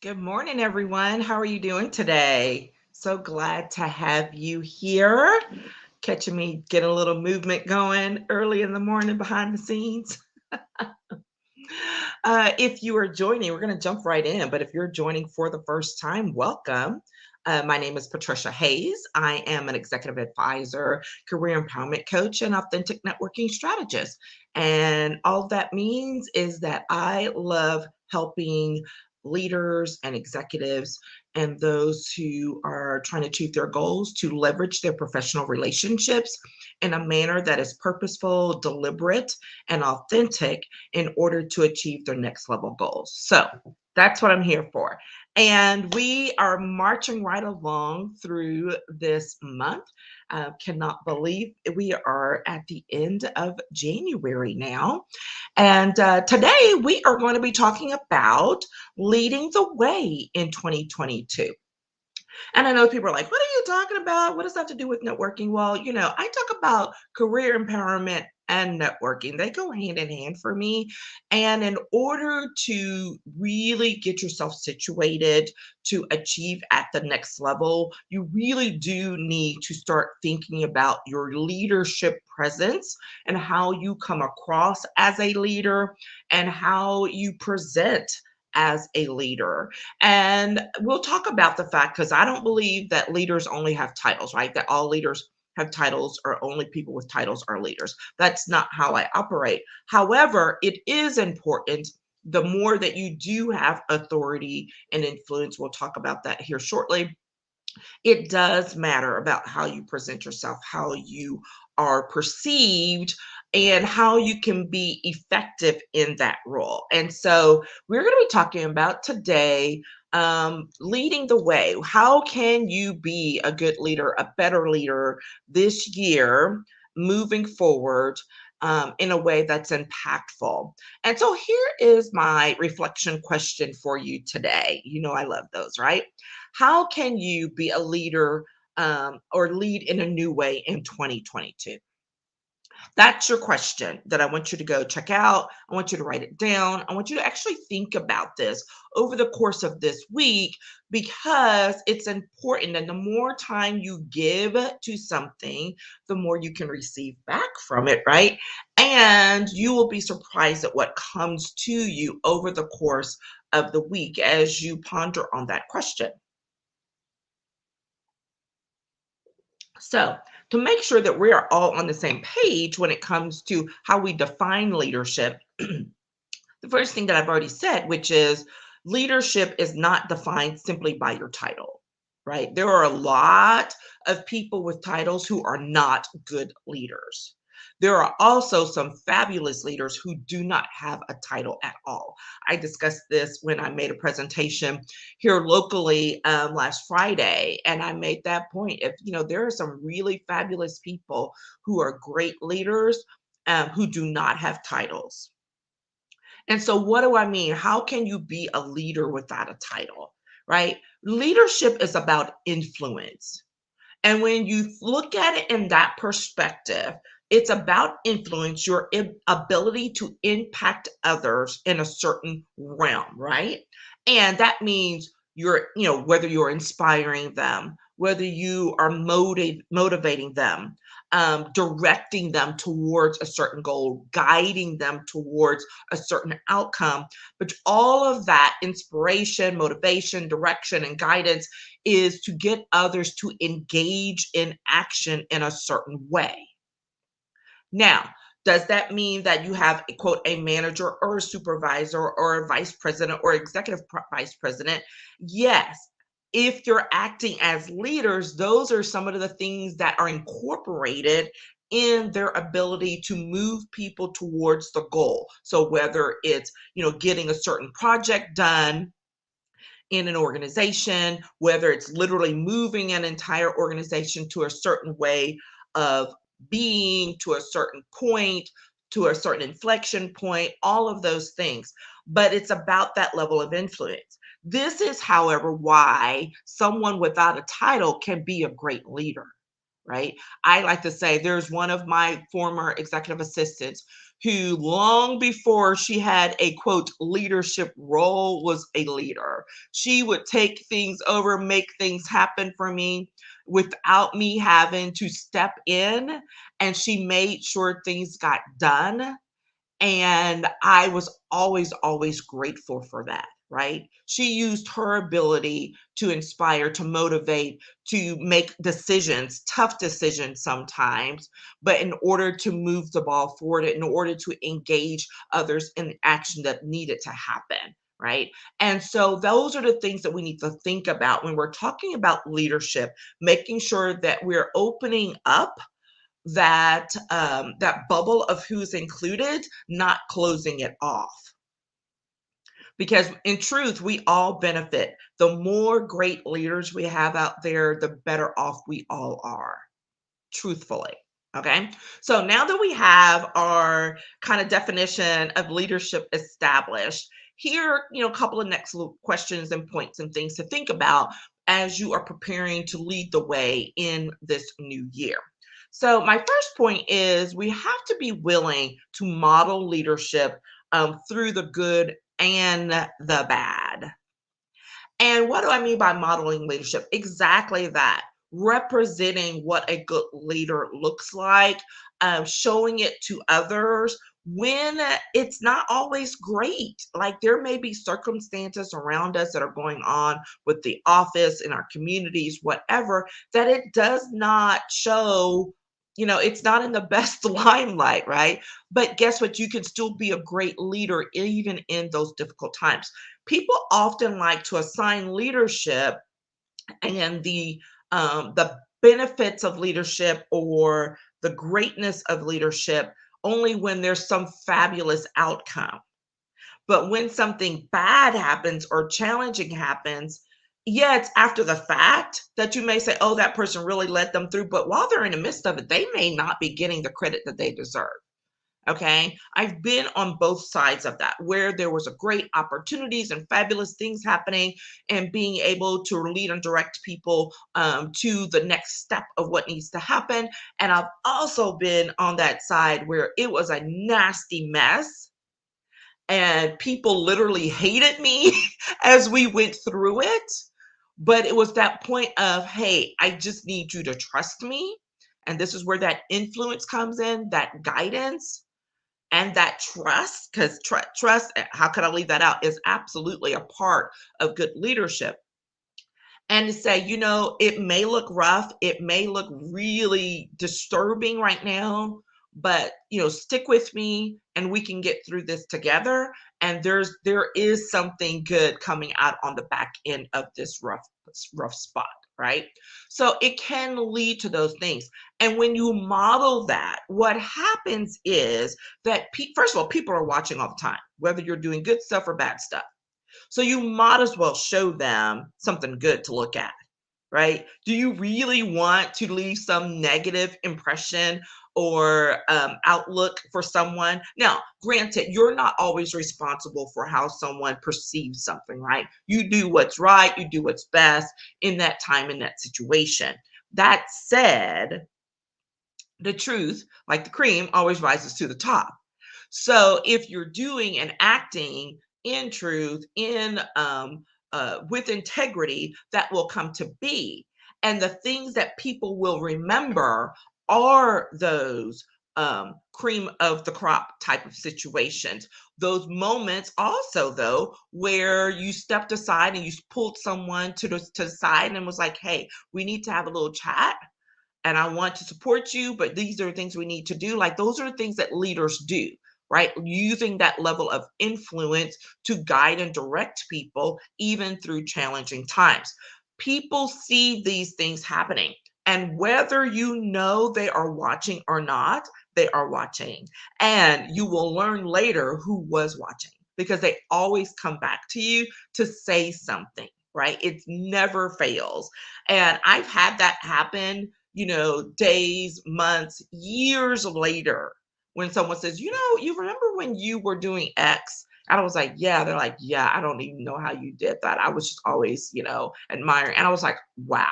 Good morning, everyone. How are you doing today? So glad to have you here, catching me get a little movement going early in the morning behind the scenes. If you are joining, we're going to jump right in. But if you're joining for the first time, welcome. My name is Patricia Hayes. I am an executive advisor, career empowerment coach, and authentic networking strategist. And all that means is that I love helping leaders and executives and those who are trying to achieve their goals to leverage their professional relationships in a manner that is purposeful, deliberate, and authentic in order to achieve their next level goals. So that's what I'm here for. And we are marching right along through this month. Cannot believe we are at the end of January now. And today we are going to be talking about leading the way in 2022. And I know people are like, what are you talking about? What does that have to do with networking? Well, I talk about career empowerment and networking. They go hand in hand for me. And in order to really get yourself situated to achieve at the next level, you really do need to start thinking about your leadership presence and how you come across as a leader and how you present as a leader. And we'll talk about the fact, because I don't believe that leaders only have titles, right? That all leaders have titles or only people with titles are leaders. That's not how I operate. However, it is important the more that you do have authority and influence. We'll talk about that here shortly. It does matter about how you present yourself, how you are perceived, and how you can be effective in that role. And so we're going to be talking about today leading the way. How can you be a good leader, a better leader this year, moving forward? In a way that's impactful. And so here is my reflection question for you today. You know, I love those, right? How can you be a leader or lead in a new way in 2022? That's your question that I want you to go check out. I want you to write it down. I want you to actually think about this over the course of this week because it's important. And the more time you give to something, the more you can receive back from it, right? And you will be surprised at what comes to you over the course of the week as you ponder on that question. So, to make sure that we are all on the same page when it comes to how we define leadership, the first thing that I've already said, which is leadership is not defined simply by your title, right? There are a lot of people with titles who are not good leaders. There are also some fabulous leaders who do not have a title at all. I discussed this when I made a presentation here locally last Friday, and I made that point. If there are some really fabulous people who are great leaders who do not have titles. And so, what do I mean? How can you be a leader without a title, right? Leadership is about influence. And when you look at it in that perspective, it's about influence, your ability to impact others in a certain realm, right? And that means whether you're inspiring them, whether you are motivating them, directing them towards a certain goal, guiding them towards a certain outcome. But all of that inspiration, motivation, direction, and guidance is to get others to engage in action in a certain way. Now, does that mean that you have a quote a manager or a supervisor or a vice president or executive vice president? Yes. If you're acting as leaders, those are some of the things that are incorporated in their ability to move people towards the goal. So whether it's, getting a certain project done in an organization, whether it's literally moving an entire organization to a certain way of being, to a certain point, to a certain inflection point, all of those things. But it's about that level of influence. This is, however, why someone without a title can be a great leader, right? I like to say there's one of my former executive assistants who long before she had a quote leadership role was a leader. She would take things over, make things happen for me without me having to step in, and she made sure things got done, and I was always, always grateful for that, right? She used her ability to inspire, to motivate, to make decisions, tough decisions sometimes, but in order to move the ball forward, in order to engage others in the action that needed to happen. Right. And so those are the things that we need to think about when we're talking about leadership, making sure that we're opening up that bubble of who's included, not closing it off. Because in truth, we all benefit. The more great leaders we have out there, the better off we all are, truthfully. Okay. So now that we have our kind of definition of leadership established, here, a couple of next little questions and points and things to think about as you are preparing to lead the way in this new year. So, my first point is we have to be willing to model leadership through the good and the bad. And what do I mean by modeling leadership? Exactly that. Representing what a good leader looks like, showing it to others when it's not always great. Like there may be circumstances around us that are going on with the office, in our communities, whatever, that it does not show. It's not in the best limelight, right? But guess what? You can still be a great leader even in those difficult times. People often like to assign leadership and the benefits of leadership or the greatness of leadership only when there's some fabulous outcome. But when something bad happens or challenging happens, yeah, it's after the fact that you may say, oh, that person really led them through. But while they're in the midst of it, they may not be getting the credit that they deserve. Okay. I've been on both sides of that where there was a great opportunities and fabulous things happening and being able to lead and direct people to the next step of what needs to happen. And I've also been on that side where it was a nasty mess and people literally hated me as we went through it. But it was that point of, hey, I just need you to trust me. And this is where that influence comes in, that guidance and that trust, because trust, how could I leave that out, is absolutely a part of good leadership. And to say, it may look rough, it may look really disturbing right now, but stick with me and we can get through this together. And there is something good coming out on the back end of this rough spot, right? So it can lead to those things. And when you model that, what happens is that first of all, people are watching all the time, whether you're doing good stuff or bad stuff. So you might as well show them something good to look at, right? Do you really want to leave some negative impression or outlook for someone? Now, granted, you're not always responsible for how someone perceives something, right? You do what's right, you do what's best in that time, in that situation. That said, the truth, like the cream, always rises to the top. So if you're doing and acting in truth, in with integrity, that will come to be. And the things that people will remember are those cream of the crop type of situations. Those moments also, though, where you stepped aside and you pulled someone to the side and was like, hey, we need to have a little chat and I want to support you, but these are things we need to do. Like those are things that leaders do, right? Using that level of influence to guide and direct people, even through challenging times. People see these things happening. And whether you know they are watching or not, they are watching. And you will learn later who was watching because they always come back to you to say something, right? It never fails. And I've had that happen days, months, years later, when someone says, you remember when you were doing X? And I was like, yeah. They're like, yeah, I don't even know how you did that. I was just always, admiring. And I was like, wow.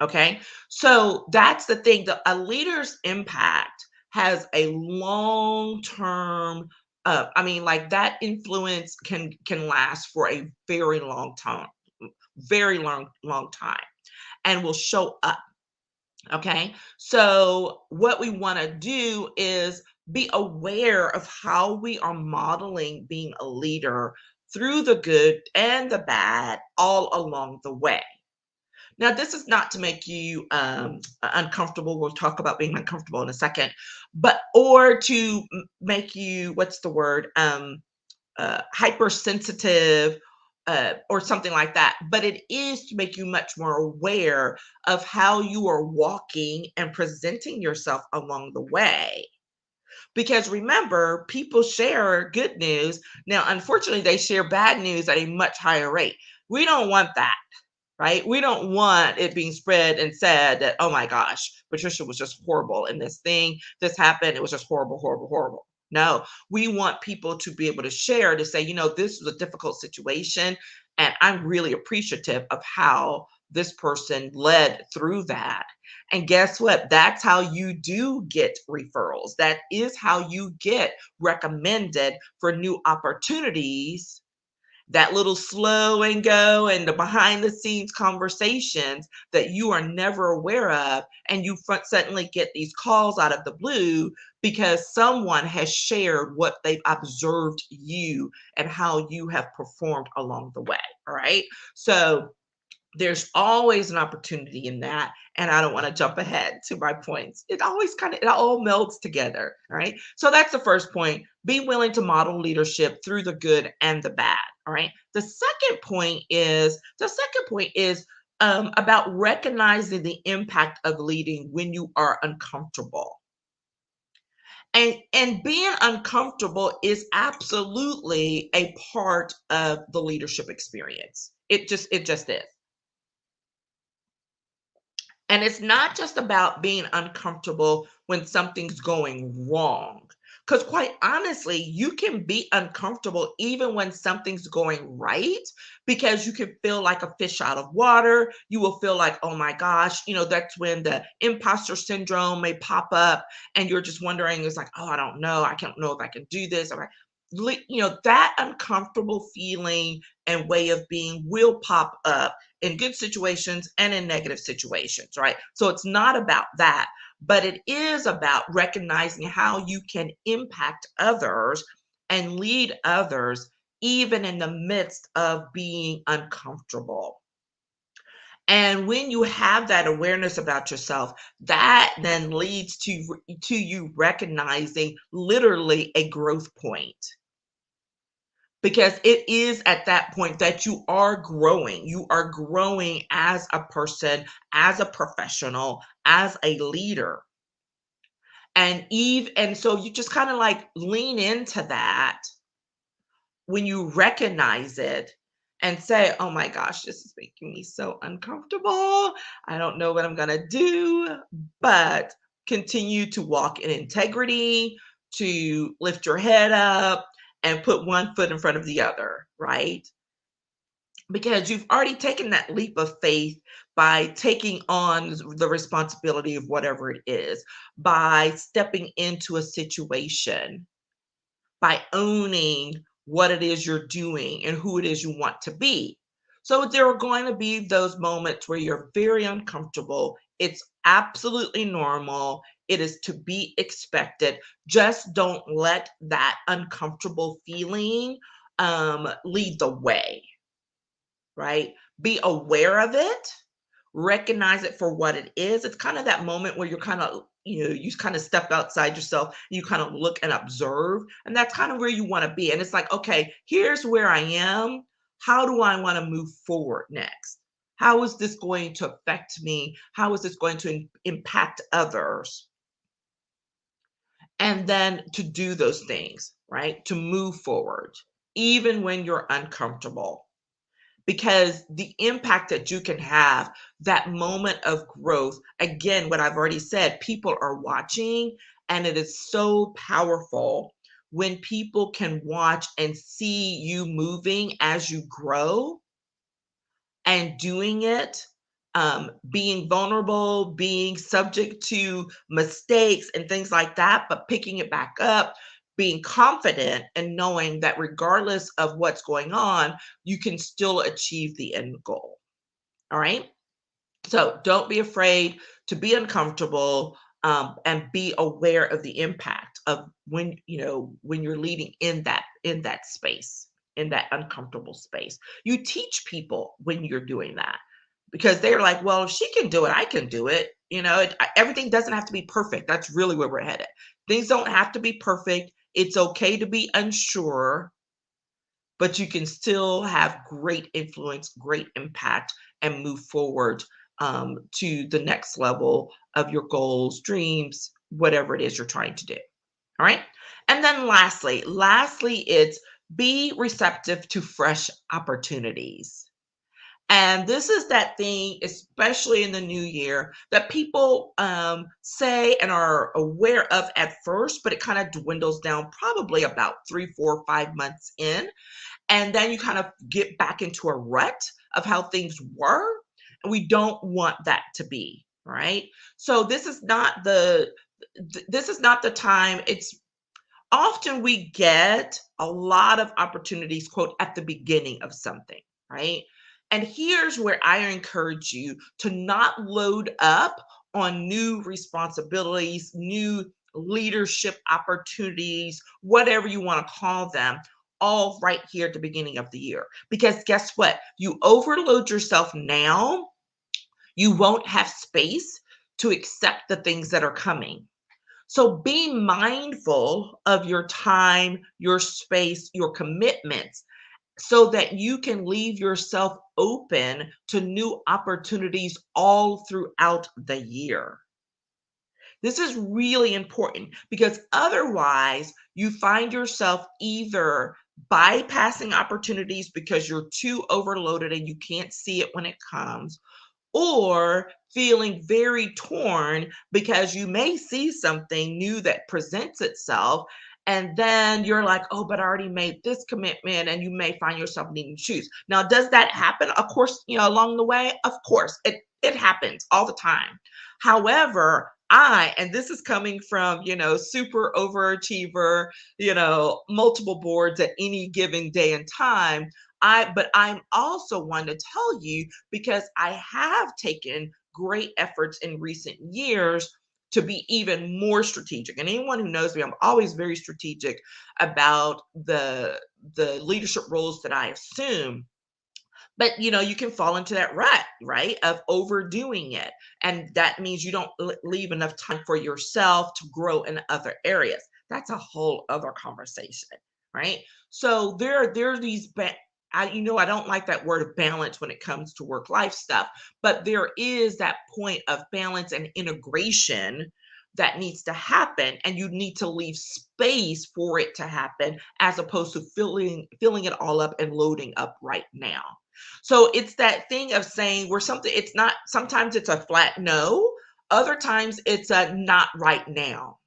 Okay. So that's the thing. A leader's impact has a long-term, I mean, like that influence can last for a very long time, very long time, and will show up. Okay. So, what we want to do is be aware of how we are modeling being a leader through the good and the bad all along the way. Now, this is not to make you uncomfortable. We'll talk about being uncomfortable in a second, but or to make you, what's the word? Hypersensitive or something like that. But it is to make you much more aware of how you are walking and presenting yourself along the way. Because remember, people share good news. Now, unfortunately, they share bad news at a much higher rate. We don't want that, right? We don't want it being spread and said that, oh my gosh, Patricia was just horrible in this thing. This happened. It was just horrible, horrible, horrible. No, we want people to be able to share, to say, this was a difficult situation. And I'm really appreciative of how this person led through that. And guess what? That's how you do get referrals. That is how you get recommended for new opportunities, that little slow and go and the behind the scenes conversations that you are never aware of. And you suddenly get these calls out of the blue because someone has shared what they've observed you and how you have performed along the way. All right. So, there's always an opportunity in that, and I don't want to jump ahead to my points. It always it all melds together. All right, so that's the first point. Be willing to model leadership through the good and the bad. All right, the second point is about recognizing the impact of leading when you are uncomfortable. And being uncomfortable is absolutely a part of the leadership experience. It just is. And it's not just about being uncomfortable when something's going wrong. Because quite honestly, you can be uncomfortable even when something's going right, because you can feel like a fish out of water. You will feel like, oh my gosh, that's when the imposter syndrome may pop up and you're just wondering, it's like, oh, I don't know. I don't know if I can do this. That uncomfortable feeling and way of being will pop up in good situations and in negative situations, right? So it's not about that, but it is about recognizing how you can impact others and lead others even in the midst of being uncomfortable. And when you have that awareness about yourself, that then leads to you recognizing literally a growth point, because it is at that point that you are growing. You are growing as a person, as a professional, as a leader. And so you just kind of like lean into that when you recognize it and say, oh my gosh, this is making me so uncomfortable. I don't know what I'm going to do, but continue to walk in integrity, to lift your head up and put one foot in front of the other, right? Because you've already taken that leap of faith by taking on the responsibility of whatever it is, by stepping into a situation, by owning what it is you're doing and who it is you want to be. So there are going to be those moments where you're very uncomfortable. It's absolutely normal. It is to be expected. Just don't let that uncomfortable feeling lead the way, right? Be aware of it, recognize it for what it is. It's kind of that moment where you're kind of, you kind of step outside yourself, you kind of look and observe, and that's kind of where you want to be. And it's like, okay, here's where I am. How do I want to move forward next? How is this going to affect me? How is this going to impact others? And then to do those things, right? To move forward, even when you're uncomfortable, because the impact that you can have, that moment of growth, again, what I've already said, people are watching, and it is so powerful when people can watch and see you moving as you grow and doing it being vulnerable, being subject to mistakes and things like that, but picking it back up, being confident and knowing that regardless of what's going on, you can still achieve the end goal. All right. So don't be afraid to be uncomfortable, and be aware of the impact of when you're leading in that space, in that uncomfortable space. You teach people when you're doing that because they're like, well, if she can do it, I can do it. Everything doesn't have to be perfect. That's really where we're headed. Things don't have to be perfect. It's okay to be unsure, but you can still have great influence, great impact, and move forward, to the next level of your goals, dreams, whatever it is you're trying to do. All right. And then lastly, it's be receptive to fresh opportunities. And this is that thing, especially in the new year, that people say and are aware of at first, but it kind of dwindles down probably about 3, 4, 5 months in. And then you kind of get back into a rut of how things were. And we don't want that to be, right? So this is not the time. It's often we get a lot of opportunities, quote, at the beginning of something, right? And here's where I encourage you to not load up on new responsibilities, new leadership opportunities, whatever you want to call them, all right here at the beginning of the year. Because guess what? You overload yourself now, you won't have space to accept the things that are coming. So be mindful of your time, your space, your commitments so that you can leave yourself open to new opportunities all throughout the year. This is really important because otherwise you find yourself either bypassing opportunities because you're too overloaded and you can't see it when it comes, or feeling very torn because you may see something new that presents itself. And then you're like, oh, but I already made this commitment. And you may find yourself needing to choose. Now, does that happen? Of course, along the way, of course, it happens all the time. However, and this is coming from, super overachiever, multiple boards at any given day and time. But I'm also one to tell you because I have taken great efforts in recent years to be even more strategic. And anyone who knows me, I'm always very strategic about the leadership roles that I assume. But you can fall into that rut, right, of overdoing it. And that means you don't leave enough time for yourself to grow in other areas. That's a whole other conversation, right? So there are these I don't like that word of balance when it comes to work life stuff, but there is that point of balance and integration that needs to happen, and you need to leave space for it to happen as opposed to filling it all up and loading up right now. So it's that thing of saying where something, it's not, sometimes it's a flat no, other times it's a not right now.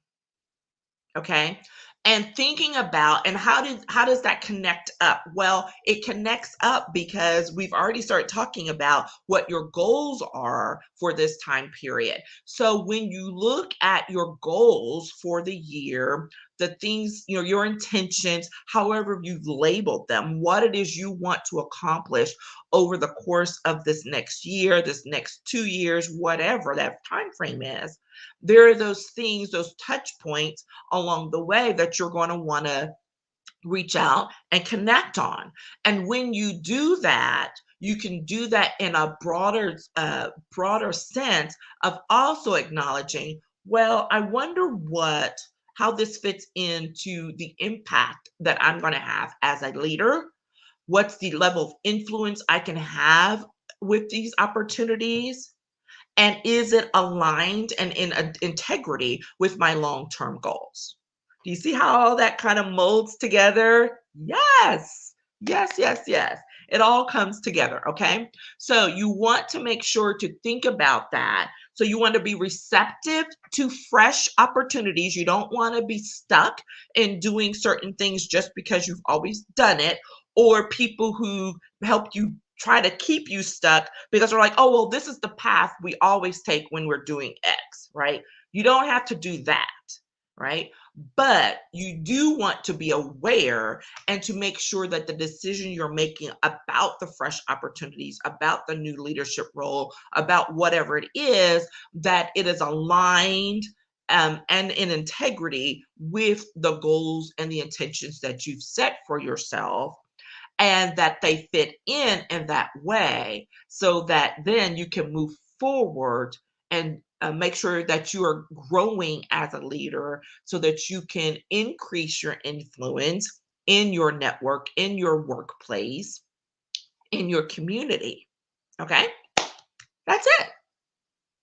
Okay. And thinking about, and how does that connect up? Well, it connects up because we've already started talking about what your goals are for this time period. So when you look at your goals for the year, the things, your intentions, however you've labeled them, what it is you want to accomplish over the course of this next year, this next 2 years, whatever that time frame is, there are those things, those touch points along the way that you're going to want to reach out and connect on. And when you do that, you can do that in a broader sense of also acknowledging, well, I wonder how this fits into the impact that I'm going to have as a leader. What's the level of influence I can have with these opportunities? And is it aligned and in integrity with my long-term goals? Do you see how all that kind of molds together? Yes. Yes, yes, yes. It all comes together, okay? So you want to make sure to think about that. So you want to be receptive to fresh opportunities. You don't want to be stuck in doing certain things just because you've always done it, or people who help you try to keep you stuck because they're like, oh, well, this is the path we always take when we're doing X, right? You don't have to do that, right? But you do want to be aware and to make sure that the decision you're making about the fresh opportunities, about the new leadership role, about whatever it is, that it is aligned and in integrity with the goals and the intentions that you've set for yourself, and that they fit in that way so that then you can move forward and make sure that you are growing as a leader so that you can increase your influence in your network, in your workplace, in your community. Okay, that's it.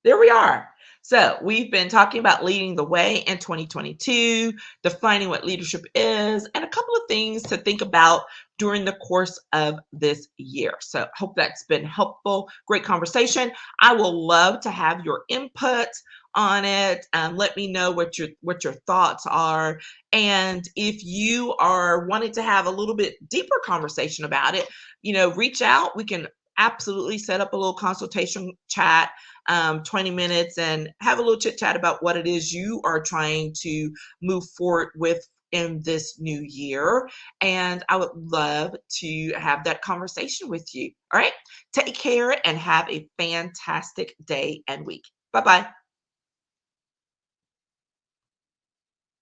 There we are. So we've been talking about leading the way in 2022, defining what leadership is, and a couple of things to think about during the course of this year. So hope that's been helpful. Great conversation. I will love to have your input on it. Let me know what your thoughts are. And if you are wanting to have a little bit deeper conversation about it, reach out. We can absolutely set up a little consultation chat, 20 minutes, and have a little chit chat about what it is you are trying to move forward with in this new year. And I would love to have that conversation with you. All right. Take care and have a fantastic day and week. Bye bye.